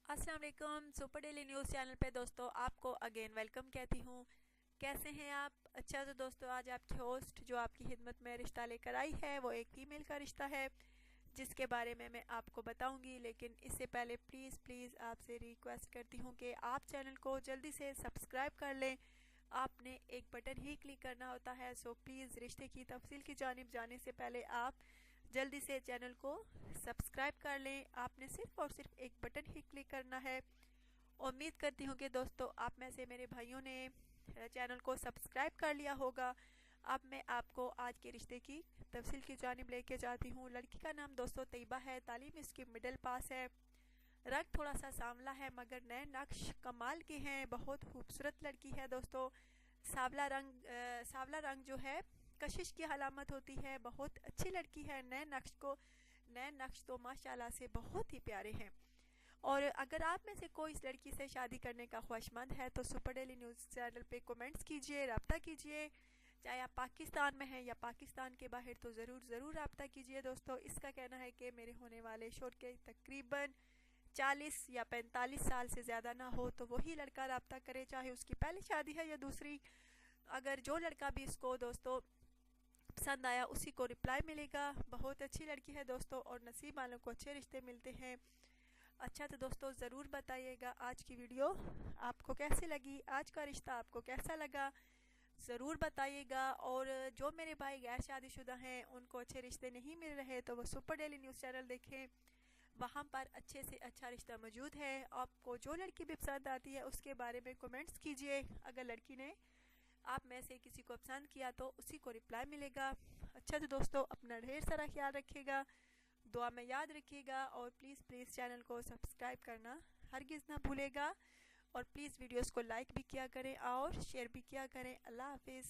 अस्सलाम वालेकुम। Super daily news channel पे दोस्तों आपको अगेन वेलकम कहती हूँ। कैसे हैं आप? अच्छा तो दोस्तों आज आपकी होस्ट जो आपकी खिदमत में रिश्ता लेकर आई है वो एक फीमेल का रिश्ता है जिसके बारे में मैं आपको बताऊंगी। लेकिन इससे पहले प्लीज़ आपसे रिक्वेस्ट करती हूँ कि आप चैनल को जल्दी से सब्सक्राइब कर लें। आपने एक बटन ही क्लिक करना होता है। सो प्लीज़ रिश्ते की तफसील की जानिब जाने से पहले आप जल्दी से चैनल को सब्सक्राइब कर लें। आपने सिर्फ और सिर्फ एक बटन ही क्लिक करना है। उम्मीद करती हूँ कि दोस्तों आप में से मेरे भाइयों ने चैनल को सब्सक्राइब कर लिया होगा। अब मैं आपको आज के रिश्ते की तफसील की जानिब लेके जाती हूँ। लड़की का नाम दोस्तों तैयबा है। तालीम इसकी मिडिल पास है। रंग थोड़ा सा सांवला है मगर नए नक्श कमाल के हैं। बहुत खूबसूरत लड़की है दोस्तों। सावला रंग जो है कशिश की अलामत होती है। बहुत अच्छी लड़की है। नए नक्श तो माशाल्लाह से बहुत ही प्यारे हैं। और अगर आप में से कोई इस लड़की से शादी करने का ख्वाहिशमंद है तो सुपर डेली न्यूज़ चैनल पे कमेंट्स कीजिए, रब्ता कीजिए। चाहे आप पाकिस्तान में हैं या पाकिस्तान के बाहर तो ज़रूर रब्ता कीजिए दोस्तों। इसका कहना है कि मेरे होने वाले शोर के तकरीबन 40 या 45 साल से ज़्यादा ना हो तो वही लड़का रब्ता करे, चाहे उसकी पहली शादी है या दूसरी। अगर जो लड़का भी इसको दोस्तों पसंद आया उसी को रिप्लाई मिलेगा। बहुत अच्छी लड़की है दोस्तों और नसीब वालों को अच्छे रिश्ते मिलते हैं। अच्छा तो दोस्तों ज़रूर बताइएगा आज की वीडियो आपको कैसी लगी, आज का रिश्ता आपको कैसा लगा ज़रूर बताइएगा। और जो मेरे भाई गैर शादीशुदा हैं उनको अच्छे रिश्ते नहीं मिल रहे तो वो सुपर डेली न्यूज़ चैनल देखें। वहाँ पर अच्छे से अच्छा रिश्ता मौजूद है। आपको जो लड़की भी पसंद आती है उसके बारे में कमेंट्स कीजिए। अगर लड़की ने आप में से किसी को पसंद किया तो उसी को रिप्लाई मिलेगा। अच्छा तो दोस्तों अपना ढेर सारा ख्याल रखिएगा, दुआ में याद रखिएगा और प्लीज़ चैनल को सब्सक्राइब करना हरगिज़ ना भूलेगा। और प्लीज़ वीडियोस को लाइक भी किया करें और शेयर भी किया करें। अल्लाह हाफिज़।